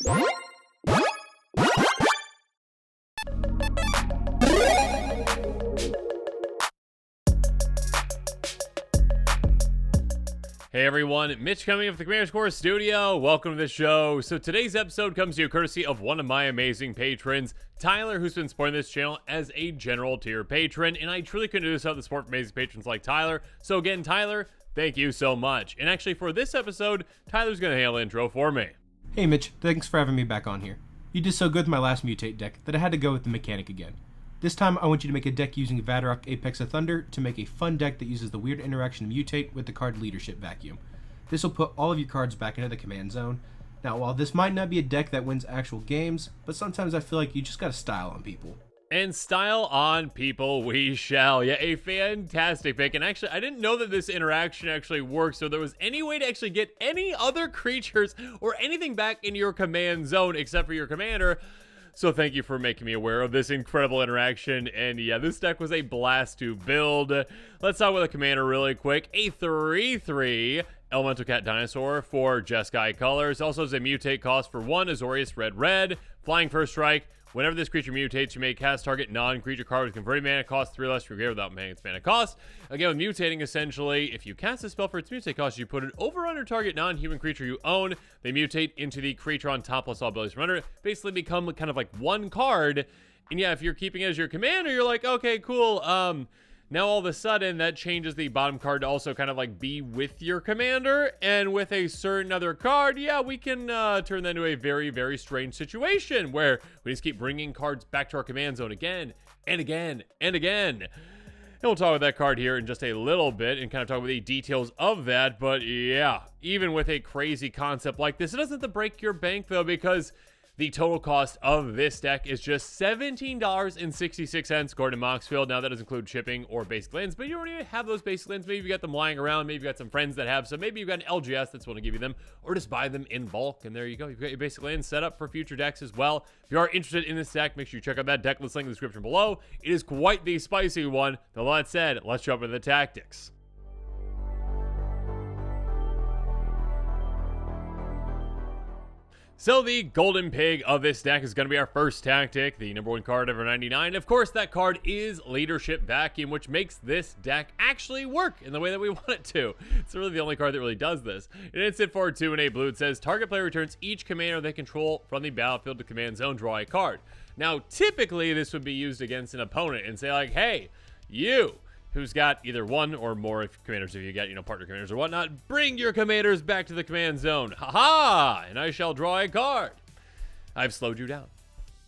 Hey everyone, Mitch coming up with the Commander's Core Studio. Welcome to the show. So today's episode comes to you courtesy of one of my amazing patrons, Tyler, who's been supporting this channel as a general tier patron, and I truly couldn't do this without the support from amazing patrons like Tyler. So again, Tyler, thank you so much. And actually for this episode, Tyler's going to handle the intro for me. Hey Mitch, thanks for having me back on here. You did so good with my last Mutate deck that I had to go with the mechanic again. This time I want you to make a deck using Vadrok Apex of Thunder to make a fun deck that uses the weird interaction of Mutate with the card Leadership Vacuum. This will put all of your cards back into the command zone. Now while this might not be a deck that wins actual games, but sometimes I feel like you just gotta style on people. And style on people we shall. Yeah, a fantastic pick. And actually, I didn't know that this interaction actually works, so there was any way to actually get any other creatures or anything back in your command zone except for your commander. So thank you for making me aware of this incredible interaction. And yeah, this deck was a blast to build. Let's talk with a commander really quick. A 3/3 Elemental Cat Dinosaur for Jeskai colors. Also has a mutate cost for 1 Azorius red. Flying first strike. Whenever this creature mutates, you may cast target non-creature card with converted mana cost 3 less for without paying its mana cost. Again, with mutating, essentially, if you cast a spell for its mutate cost, you put it over under target non-human creature you own. They mutate into the creature on top plus all abilities from under it. Basically become kind of like one card. And yeah, if you're keeping it as your commander, you're like, okay, cool. Now all of a sudden that changes the bottom card to also kind of like be with your commander, and with a certain other card, yeah, we can turn that into a very, very strange situation where we just keep bringing cards back to our command zone again and again and again. And we'll talk about that card here in just a little bit and kind of talk about the details of that. But yeah, even with a crazy concept like this, it doesn't have to break your bank though, because the total cost of this deck is just $17.66 according to Moxfield. Now, that doesn't include shipping or basic lands, but you already have those basic lands. Maybe you got them lying around. Maybe you got some friends that have some. Maybe you've got an LGS that's willing to give you them, or just buy them in bulk. And there you go. You've got your basic lands set up for future decks as well. If you are interested in this deck, make sure you check out that deck list link in the description below. It is quite the spicy one. With all that said, let's jump into the tactics. So the golden pig of this deck is going to be our first tactic, the number 1 card over 99. Of course, that card is Leadership Vacuum, which makes this deck actually work in the way that we want it to. It's really the only card that really does this. An instant for 2 and a blue. It says, target player returns each commander they control from the battlefield to command zone, draw a card. Now, typically, this would be used against an opponent and say like, hey, you, who's got either one or more commanders, if you got, partner commanders or whatnot, bring your commanders back to the command zone. Haha! And I shall draw a card. I've slowed you down.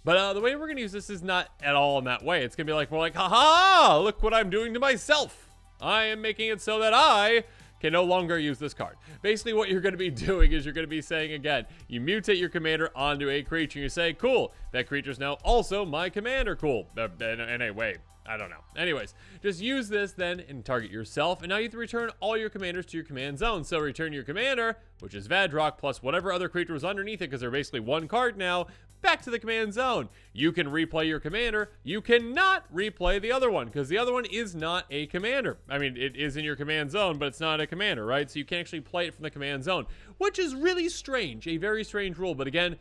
But the way we're going to use this is not at all in that way. It's going to be like more like, haha! Look what I'm doing to myself. I am making it so that I can no longer use this card. Basically, what you're going to be doing is you're going to be saying, again, you mutate your commander onto a creature. You say, cool, that creature's now also my commander. Cool. Anyway, I don't know. Anyways, just use this then and target yourself. And now you have to return all your commanders to your command zone. So return your commander, which is Vadrok, plus whatever other creature was underneath it, because they're basically one card now, back to the command zone. You can replay your commander. You cannot replay the other one, because the other one is not a commander. I mean, it is in your command zone, but it's not a commander, right? So you can't actually play it from the command zone, which is really strange, a very strange rule. But again,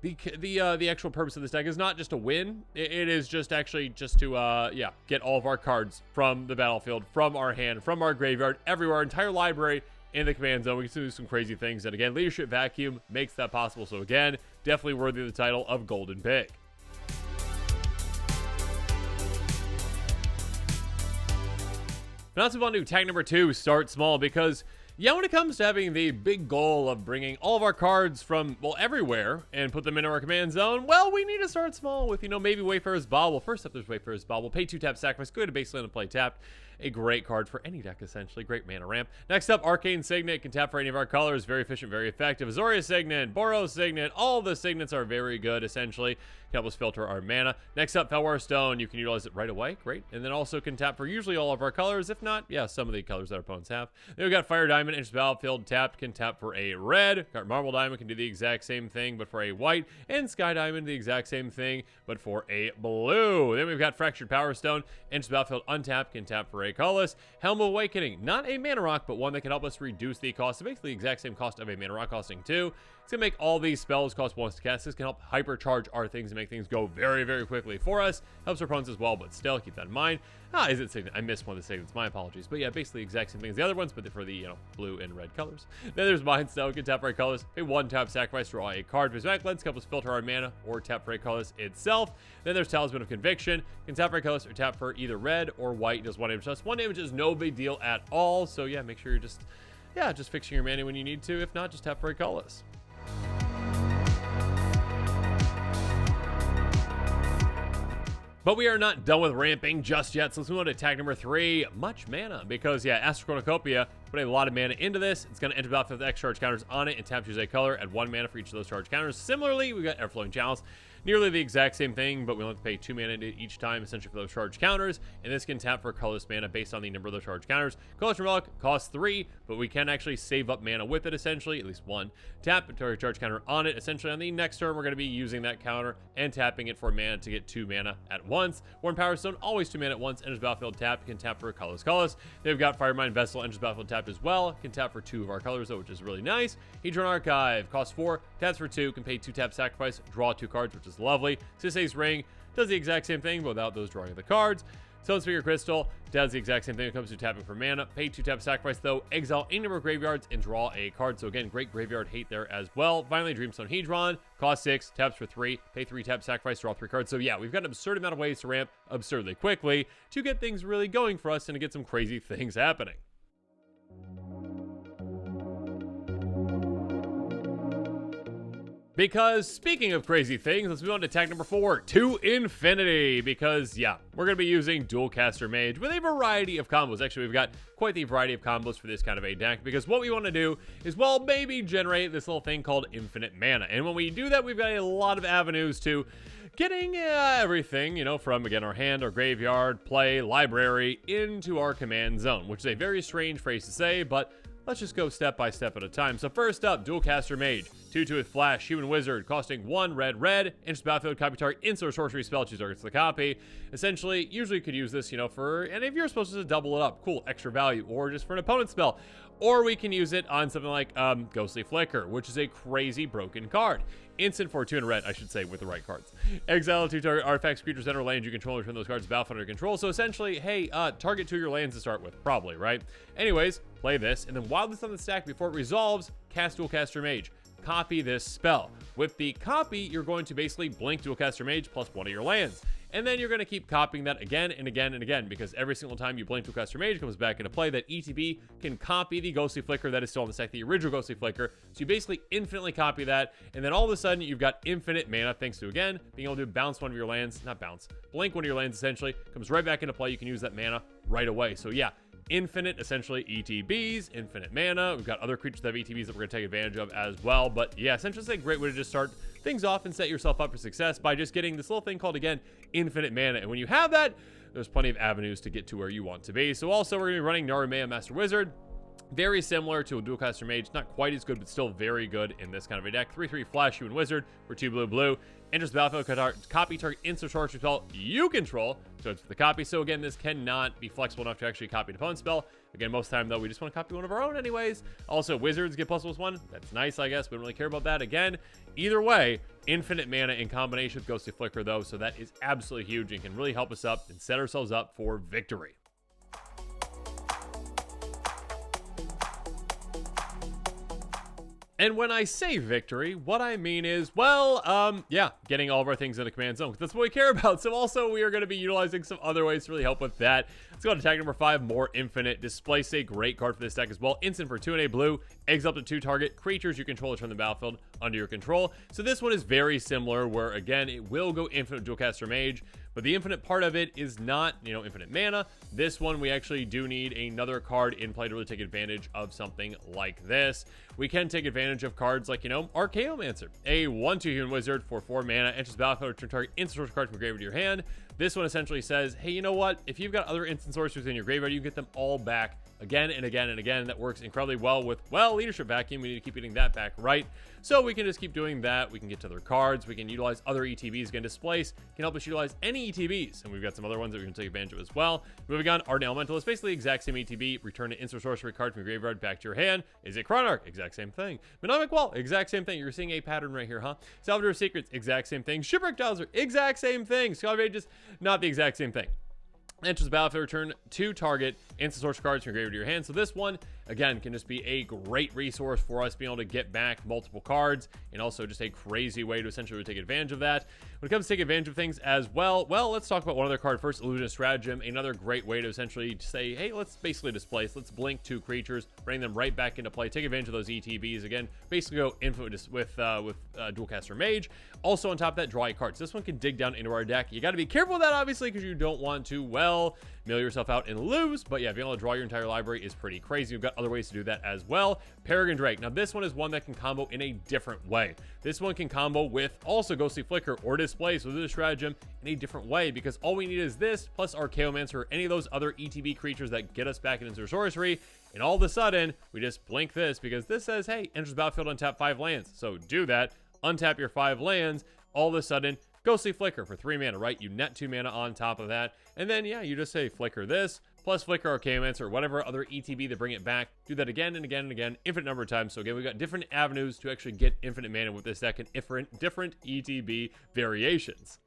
the actual purpose of this deck is not just to win. It is just actually just to get all of our cards from the battlefield, from our hand, from our graveyard, everywhere, entire library in the command zone. We can do some crazy things, and again, Leadership Vacuum makes that possible. So again, definitely worthy of the title of Golden Pig. Now let's move on to tag number 2, start small, because yeah, when it comes to having the big goal of bringing all of our cards from, well, everywhere and put them into our command zone, well, we need to start small with, maybe Wayfarer's Bauble. First up, there's Wayfarer's Bauble. Pay 2 tap sacrifice. Go to base land and play tapped. A great card for any deck, essentially. Great mana ramp. Next up, Arcane Signet. Can tap for any of our colors. Very efficient, very effective. Azorius Signet, Boros Signet. All the Signets are very good, essentially. Can help us filter our mana. Next up, Felwar Stone. You can utilize it right away. Great. And then also can tap for usually all of our colors. If not, yeah, some of the colors that our opponents have. Then we got Fire Diamond. Enters battlefield tapped. Can tap for a red. Got Marble Diamond. Can do the exact same thing, but for a white. And Sky Diamond, the exact same thing, but for a blue. Then we've got Fractured Power Stone. Enters battlefield untapped. Can tap for a colorless. Helm of Awakening, not a mana rock, but one that can help us reduce the cost. So basically the exact same cost of a mana rock costing 2. It's going to make all these spells cost 1 to cast. This can help hypercharge our things and make things go very, very quickly for us. Helps our opponents as well, but still, keep that in mind. Is it Signet? I missed one of the Signets. My apologies. But yeah, basically exact same thing as the other ones, but for the, blue and red colors. Then there's Mind Stone. Can tap for 8 colors. Pay 1 tap, sacrifice, draw a card. For his back lens, couples filter our mana, or tap for 8 colors itself. Then there's Talisman of Conviction. Can tap for 8 colors, or tap for either red or white. Does 1 damage to us. 1 damage is no big deal at all. So yeah, make sure you're just fixing your mana when you need to. If not, just tap for 8 colors. But we are not done with ramping just yet, so let's move on to attack number 3, much mana. Because, yeah, Astral Cornucopia, put a lot of mana into this. It's going to enter the battlefield with X charge counters on it and tap choose a color, add 1 mana for each of those charge counters. Similarly, we got Everflowing Chalice. Nearly the exact same thing, but we only have to pay 2 mana each time, essentially, for those charge counters. And this can tap for colorless mana based on the number of those charge counters. Colorless Relic costs 3, but we can actually save up mana with it, essentially, at least 1. Tap a charge counter on it. Essentially, on the next turn, we're going to be using that counter and tapping it for mana to get 2 mana at once. Worn Power Stone, always 2 mana at once. Enters battlefield tap, can tap for colorless. Then we've got Firemind Vessel, enters battlefield tapped as well. Can tap for 2 of our colors, though, which is really nice. Hedron Archive, costs 4, taps for 2, can pay 2 tap sacrifice, draw 2 cards, which is lovely. Sisay's Ring does the exact same thing, but without those drawing of the cards. Stonespear Crystal does the exact same thing when it comes to tapping for mana. Pay 2 tap sacrifice, though. Exile any number of graveyards and draw a card. So again, great graveyard hate there as well. Finally, Dreamstone Hedron, cost 6, taps for 3, pay 3 tap sacrifice, draw 3 cards. So yeah, we've got an absurd amount of ways to ramp absurdly quickly to get things really going for us and to get some crazy things happening. Because speaking of crazy things, let's move on to attack number 4, to infinity. Because yeah, we're going to be using Dual Caster Mage with a variety of combos. Actually, we've got quite the variety of combos for this kind of a deck. Because what we want to do is, well, maybe generate this little thing called infinite mana. And when we do that, we've got a lot of avenues to getting everything, from, again, our hand, our graveyard, play, library, into our command zone. Which is a very strange phrase to say, but let's just go step by step at a time. So first up, Dual Caster Mage. 2/2 with Flash, Human Wizard, costing 1 red, enters battlefield, copy target, insert sorcery spell, choose targets the copy. Essentially, usually you could use this, for, and if you're supposed to double it up, cool, extra value, or just for an opponent spell. Or we can use it on something like Ghostly Flicker, which is a crazy broken card. Instant for 2 and red, I should say, with the right cards. Exile 2 target artifacts, creatures, enter lands you control, return those cards to battlefield under control. So essentially, hey, target 2 of your lands to start with, probably, right? Anyways, play this, and then while this is on the stack, before it resolves, cast Dual Caster Mage. Copy this spell. With the copy, you're going to basically blink Dual Caster Mage plus 1 of your lands. And then you're going to keep copying that again and again and again, because every single time you blink Dual Caster Mage comes back into play, that ETB can copy the Ghostly Flicker that is still on the stack, the original Ghostly Flicker. So you basically infinitely copy that, and then all of a sudden you've got infinite mana, thanks to, again, being able to bounce one of your lands, not bounce, blink one of your lands essentially, comes right back into play. You can use that mana right away. So yeah, infinite, essentially, ETBs, infinite mana. We've got other creatures that have ETBs that we're going to take advantage of as well. But yeah, essentially, it's a great way to just start things off and set yourself up for success by just getting this little thing called, again, infinite mana. And when you have that, there's plenty of avenues to get to where you want to be. So also, we're going to be running Narumea Master Wizard. Very similar to a Dual Caster Mage, not quite as good, but still very good in this kind of a deck. 3/3 Flash, Human Wizard for 2 blue. Enters the battlefield, copy target instant sorcery spell you control. So it's the copy. So again, this cannot be flexible enough to actually copy an opponent's spell. Again, most of the time though, we just want to copy one of our own anyways. Also, wizards get +1. That's nice, I guess. We don't really care about that. Again, either way, infinite mana in combination with Ghostly Flicker though. So that is absolutely huge and can really help us up and set ourselves up for victory. And when I say victory, what I mean is, well, yeah, getting all of our things in the command zone. That's what we care about. So also, we are going to be utilizing some other ways to really help with that. Let's go to attack number 5, More Infinite. Displace a great card for this deck as well. Instant for 2 and a blue. Exile up to 2 target creatures you control return the battlefield under your control. So this one is very similar, where again, it will go infinite Dual Caster Mage. But the infinite part of it is not, infinite mana. This one, we actually do need another card in play to really take advantage of something like this. We can take advantage of cards like, Archaeomancer. A 1/2 Human Wizard for 4 mana. Enters battlefield, return target instant card from graveyard to your hand. This one essentially says, hey, you know what? If you've got other instant sorceries in your graveyard, you get them all back again and again and again. That works incredibly well with, well, Leadership Vacuum. We need to keep getting that back right. So we can just keep doing that. We can get to other cards. We can utilize other ETBs. Again, Displace can help us utilize any ETBs. And we've got some other ones that we can take advantage of as well. Moving on, Ardent Elementalist, basically exact same ETB. Return an instant sorcery card from your graveyard back to your hand. Is it Chronarch? Exact same thing. Mnemonic Wall, exact same thing. You're seeing a pattern right here, huh? Salvador Secrets, exact same thing. Shipwreck Dowser, exact same thing. Scholar of Ages, not the exact same thing. Enters the battlefield, return 2 target instant source cards from your graveyard to your hand. So this one, again, can just be a great resource for us being able to get back multiple cards, and also just a crazy way to essentially take advantage of that. When it comes to take advantage of things as well, let's talk about one other card first, Illusionist Stratagem. Another great way to essentially say, hey, let's basically displace. Let's blink 2 creatures, bring them right back into play, take advantage of those ETBs. Again, basically go infinite with Dualcaster Mage. Also on top of that, draw a card. So this one can dig down into our deck. You got to be careful with that, obviously, because you don't want to, mill yourself out and lose. But yeah, being able to draw your entire library is pretty crazy. We've got other ways to do that as well. Peregrine Drake. Now this one is one that can combo in a different way. This one can combo with also Ghostly Flicker or Displace with the Stratagem in a different way, because all we need is this plus Archaeomancer or any of those other ETB creatures that get us back into sorcery. And all of a sudden, we just blink this because this says, hey, enters the battlefield, untap 5 lands. So do that, untap your 5 lands. All of a sudden, Ghostly Flicker for 3 mana, right? You net 2 mana on top of that. And then, yeah, you just say Flicker this, plus Flicker Archaeomancer or whatever other ETB that bring it back. Do that again and again and again, infinite number of times. So again, we've got different avenues to actually get infinite mana with this deck and different ETB variations.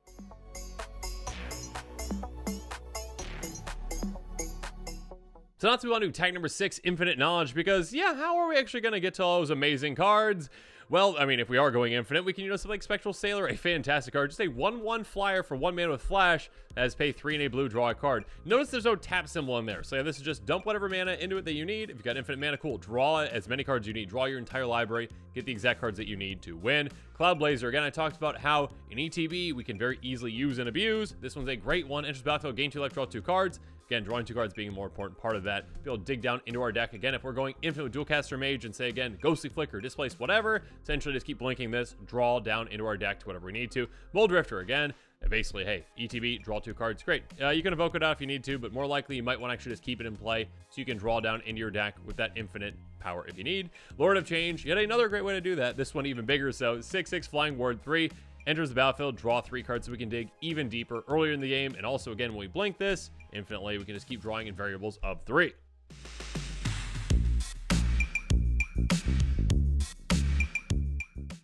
So now let's move on to tag number 6, Infinite Knowledge, because yeah, how are we actually going to get to all those amazing cards? Well, I mean, if we are going infinite, we can use something like Spectral Sailor, a fantastic card. Just a 1/1 flyer for 1 mana with flash that has pay 3 and a blue, draw a card. Notice there's no tap symbol in there. So yeah, this is just dump whatever mana into it that you need. If you've got infinite mana, cool. Draw as many cards you need. Draw your entire library. Get the exact cards that you need to win. Cloud Blazer, again, I talked about how in ETB we can very easily use and abuse. This one's a great one. Enters battlefield, gain 2 life, draw 2 cards. Again, drawing 2 cards being a more important part of that. Be able to dig down into our deck. Again, if we're going infinite with Dualcaster Mage and say, again, Ghostly Flicker, Displace, whatever, essentially just keep blinking this, draw down into our deck to whatever we need to. Mold Drifter, again, basically, hey, ETB, draw 2 cards, great. You can evoke it out if you need to, but more likely you might want to actually just keep it in play so you can draw down into your deck with that infinite power if you need. Lord of Change, yet another great way to do that. This one even bigger, so 6/6 Flying Ward 3. Enters the battlefield, draw 3 cards so we can dig even deeper earlier in the game. And also, again, when we blink this, infinitely, we can just keep drawing in variables of 3.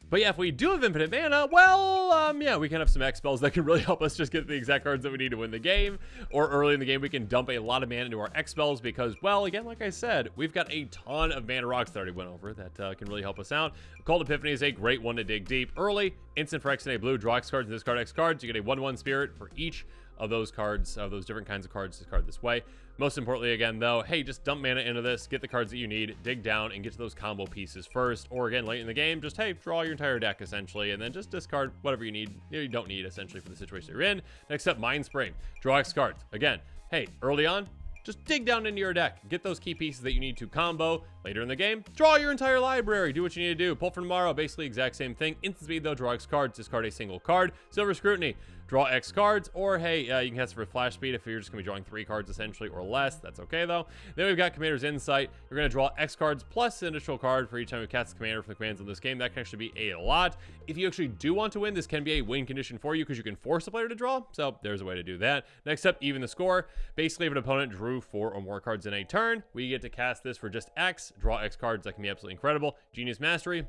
But yeah, if we do have infinite mana, yeah, we can have some X spells that can really help us just get the exact cards that we need to win the game. Or early in the game, we can dump a lot of mana into our X spells because, well, again, like I said, we've got a ton of mana rocks that I already went over that can really help us out. Cold Epiphany is a great one to dig deep early. Instant for X and a blue, draw X cards and discard X cards. You get a 1/1 spirit for each of those cards, of those different kinds of cards, discard this way. Most importantly, again, though, hey, just dump mana into this, get the cards that you need, dig down, and get to those combo pieces first. Or again, late in the game, just, hey, draw your entire deck, essentially, and then just discard whatever you need, you don't need, essentially, for the situation you're in. Next up, Mind Spray. Draw X cards. Again, hey, early on, just dig down into your deck. Get those key pieces that you need to combo. Later in the game, draw your entire library. Do what you need to do. Pull from tomorrow, basically exact same thing. Instant speed, though, draw X cards, discard a single card. Silver Scrutiny. Draw X cards, or hey, you can cast it for flash speed if you're just going to be drawing 3 cards essentially or less. That's okay though. Then we've got Commander's Insight. You're going to draw X cards plus an additional card for each time you cast the commander from the commands in this game. That can actually be a lot. If you actually do want to win, this can be a win condition for you because you can force a player to draw. So there's a way to do that. Next up, Even the Score. Basically, if an opponent drew 4 or more cards in a turn, we get to cast this for just X. Draw X cards. That can be absolutely incredible. Genius Mastery.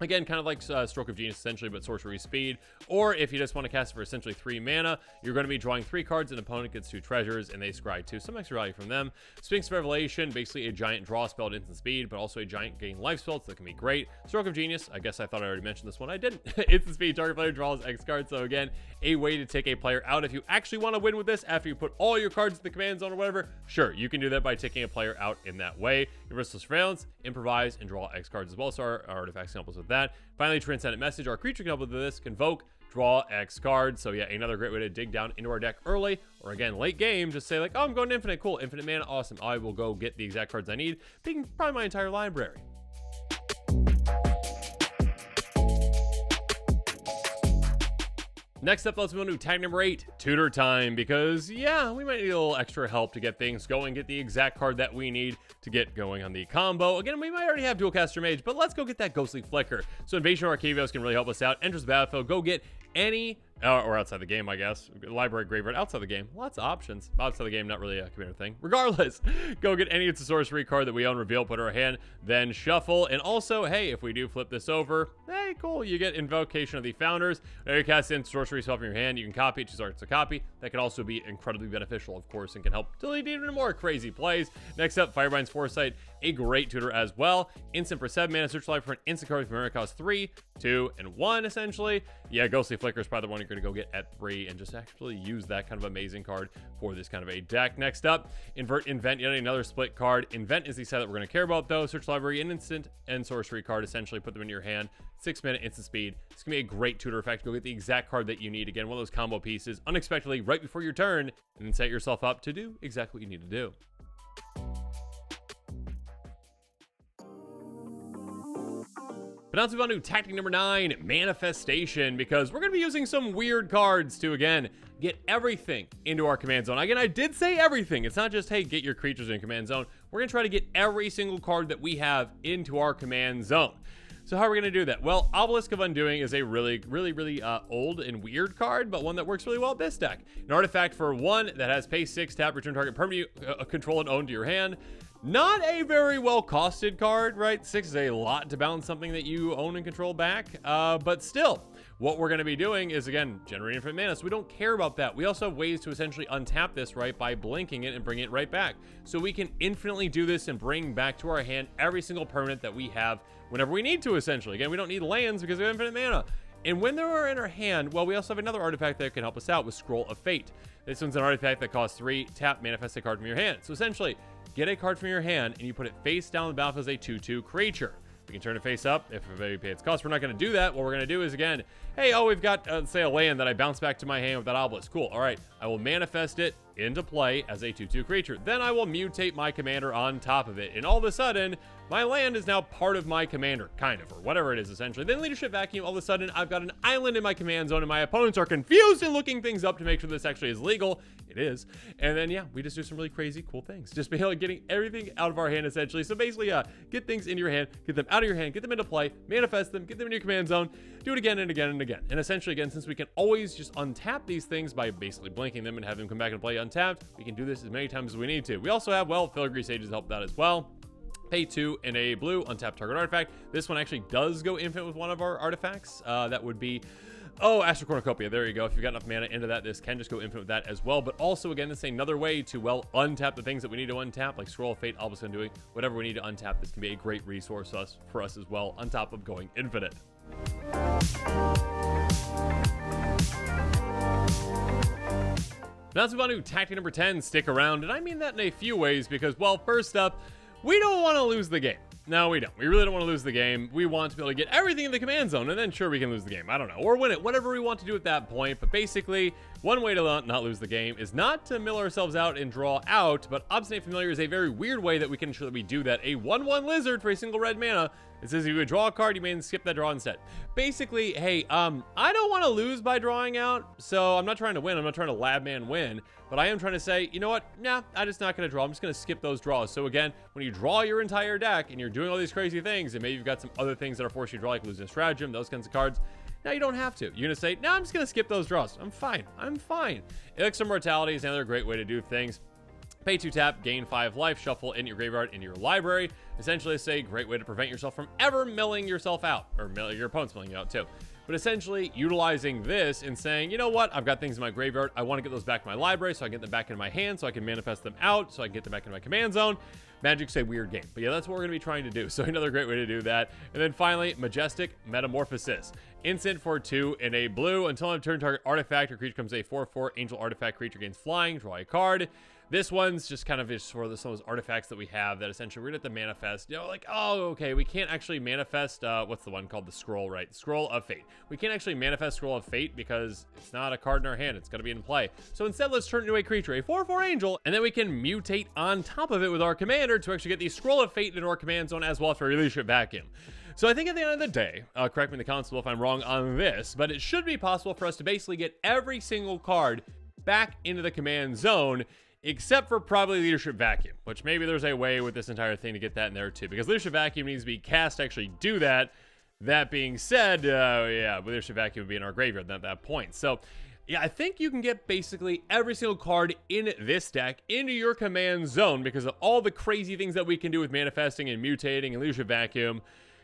Again, kind of like Stroke of Genius, essentially, but sorcery speed. Or if you just want to cast it for essentially 3 mana, you're going to be drawing 3 cards, an opponent gets 2 treasures, and they scry 2. Some extra value from them. Sphinx Revelation, basically a giant draw spell at instant speed, but also a giant gain life spell, so that can be great. Stroke of Genius, I guess I thought I already mentioned this one. I didn't. Instant speed, target player draws X cards. So again, a way to take a player out. If you actually want to win with this after you put all your cards in the command zone or whatever, sure, you can do that by taking a player out in that way. Universal Surveillance, improvise, and draw X cards as well. So our artifacts can help us with that. Finally, Transcendent Message. Our creature can help with this. Convoke, draw X cards. So yeah, another great way to dig down into our deck early, or again, late game, just say like, oh, I'm going infinite. Cool, infinite mana, awesome. I will go get the exact cards I need, being probably my entire library. Next up, let's move on to tag number 8, Tutor time, because yeah, we might need a little extra help to get things going, get the exact card that we need to get going on the combo. Again, we might already have Dual Caster Mage, but let's go get that Ghostly Flicker. So Invasion of Arcavios can really help us out. Enters the battlefield, go get any, or outside the game, I guess. Library, Graveyard, outside the game. Lots of options. Outside the game, not really a commander thing. Regardless, go get any of the sorcery card that we own, reveal, put in our hand, then shuffle. And also, hey, if we do flip this over, hey, cool, you get Invocation of the Founders. There you cast in sorcery spell from your hand. You can copy it, choose targets to copy. That can also be incredibly beneficial, of course, and can help delete even more crazy plays. Next up, Firebind's Foresight, a great tutor as well. Instant for 7 mana, search life for an instant card from America costs 3, 2, and 1, essentially. Yeah, Ghostly Flicker is probably the one you're going to go get at 3 and just actually use that kind of amazing card for this kind of a deck. Next up, Invert, Invent, yet another split card. Invent is the set that we're going to care about, though. Search library, an instant and sorcery card, essentially put them in your hand. 6-minute instant speed. It's going to be a great tutor effect. Go get the exact card that you need. Again, one of those combo pieces unexpectedly right before your turn, and then set yourself up to do exactly what you need to do. But now let's move on to tactic number 9, Manifestation, because we're going to be using some weird cards to, again, get everything into our command zone. Again, I did say everything. It's not just, hey, get your creatures in command zone. We're going to try to get every single card that we have into our command zone. So how are we going to do that? Well, Obelisk of Undoing is a really old and weird card, but one that works really well with this deck. An artifact for 1 that has pay 6, tap, return target permanent control and own to your hand. Not a very well costed card, right? 6 is a lot to balance something that you own and control back, but still, what we're going to be doing is, again, generating infinite mana, so we don't care about that. We also have ways to essentially untap this, right, by blinking it and bringing it right back. So we can infinitely do this and bring back to our hand every single permanent that we have whenever we need to, essentially. Again, we don't need lands because we have infinite mana. And when they're in our hand, well, we also have another artifact that can help us out with Scroll of Fate. This one's an artifact that costs 3, tap, manifest a card from your hand. So essentially, get a card from your hand and you put it face down the battlefield as a 2/2 creature. We can turn it face up if we pay its cost. We're not going to do that. What we're going to do is, again, hey, we've got, say, a land that I bounce back to my hand with that obelisk. Cool. All right. I will manifest it into play as a 2/2 creature. Then I will mutate my commander on top of it. And all of a sudden, my land is now part of my commander, kind of, or whatever it is, essentially. Then Leadership Vacuum, all of a sudden, I've got an island in my command zone, and my opponents are confused and looking things up to make sure this actually is legal. It is. And then, yeah, we just do some really crazy, cool things. Just be like getting everything out of our hand, essentially. So basically, get things into your hand, get them out of your hand, get them into play, manifest them, get them in your command zone, do it again and again and again. And essentially, again, since we can always just untap these things by basically blinking them and have them come back and play untapped, we can do this as many times as we need to. We also have, well, Filigree Sages help that as well. Pay 2 and a blue, untap target artifact. This one actually does go infinite with one of our artifacts. That would be, Astral Cornucopia. There you go. If you've got enough mana into that, this can just go infinite with that as well. But also, again, this is another way to, well, untap the things that we need to untap, like Scroll of Fate, Obelisk Undoing, whatever we need to untap. This can be a great resource for us as well, on top of going infinite. Now let's move on to tactic number 10, Stick Around. And I mean that in a few ways because, well, first up, we don't want to lose the game. No, we don't. We really don't want to lose the game. We want to be able to get everything in the command zone, and then sure, we can lose the game. I don't know. Or win it. Whatever we want to do at that point. But basically, one way to not lose the game is not to mill ourselves out and draw out, but Obstinate Familiar is a very weird way that we can ensure that we do that. A 1/1 Lizard for a single red mana. It says if you would draw a card, you may skip that draw instead. Basically, hey, I don't want to lose by drawing out, so I'm not trying to win. I'm not trying to lab man win, but I am trying to say, you know what? Nah, I'm just not going to draw. I'm just going to skip those draws. So again, when you draw your entire deck and you're doing all these crazy things, and maybe you've got some other things that are forcing you to draw, like losing a stratagem, those kinds of cards, now you don't have to. You're going to say, no, I'm just going to skip those draws. I'm fine. I'm fine. Elixir Mortality is another great way to do things. Pay 2 tap, gain 5 life, shuffle in your graveyard, into your library. Essentially, it's a great way to prevent yourself from ever milling yourself out, or your opponent's milling you out too. But essentially, utilizing this and saying, you know what, I've got things in my graveyard. I want to get those back in my library so I can get them back in my hand, so I can manifest them out, so I can get them back in my command zone. Magic's a weird game, but yeah, that's what we're going to be trying to do. So another great way to do that. And then finally, Majestic Metamorphosis. Instant for 2 and a blue. Until end of turn, target artifact or creature becomes a 4/4 angel artifact creature, gains flying, draw a card. This one's just kind of just for some of those artifacts that we have that essentially we're going to have to manifest. You know, like, oh, okay, we can't actually manifest, what's the one called? The Scroll, right? Scroll of Fate. We can't actually manifest Scroll of Fate because it's not a card in our hand. It's going to be in play. So instead, let's turn it into a creature, a 4/4 angel, and then we can mutate on top of it with our commander to actually get the Scroll of Fate into our command zone as well after Leadership Vacuum. So I think at the end of the day, correct me in the comments below if I'm wrong on this, but it should be possible for us to basically get every single card back into the command zone, except for probably Leadership Vacuum, which maybe there's a way with this entire thing to get that in there too, because Leadership Vacuum needs to be cast to actually do that. That being said, yeah, Leadership Vacuum would be in our graveyard at that point. So yeah, I think you can get basically every single card in this deck into your command zone because of all the crazy things that we can do with manifesting and mutating and Leadership Vacuum.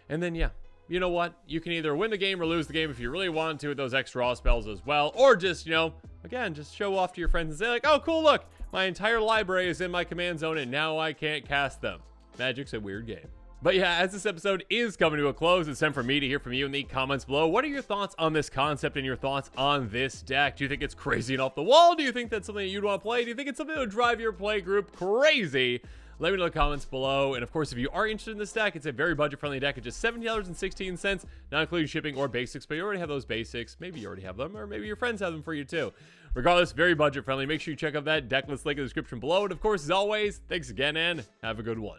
And then, yeah, you know what? You can either win the game or lose the game if you really want to with those extra draw spells as well. Or just, you know, again, just show off to your friends and say like, oh, cool, look, my entire library is in my command zone and now I can't cast them. Magic's a weird game. But yeah, as this episode is coming to a close, it's time for me to hear from you in the comments below. What are your thoughts on this concept and your thoughts on this deck? Do you think it's crazy and off the wall? Do you think that's something that you'd want to play? Do you think it's something that would drive your play group crazy? Let me know in the comments below. And of course, if you are interested in this deck, it's a very budget-friendly deck at just $70.16, not including shipping or basics, but you already have those basics. Maybe you already have them, or maybe your friends have them for you too. Regardless, very budget-friendly. Make sure you check out that deck list link in the description below. And of course, as always, thanks again and have a good one.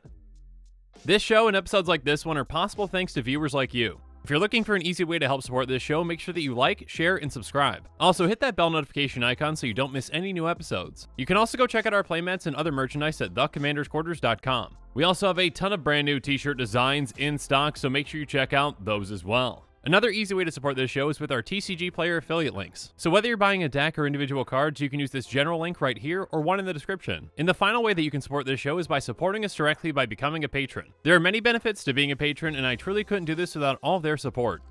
This show and episodes like this one are possible thanks to viewers like you. If you're looking for an easy way to help support this show, make sure that you like, share, and subscribe. Also, hit that bell notification icon so you don't miss any new episodes. You can also go check out our playmats and other merchandise at thecommandersquarters.com. We also have a ton of brand new t-shirt designs in stock, so make sure you check out those as well. Another easy way to support this show is with our TCG player affiliate links. So whether you're buying a deck or individual cards, you can use this general link right here or one in the description. And the final way that you can support this show is by supporting us directly by becoming a patron. There are many benefits to being a patron, and I truly couldn't do this without all of their support.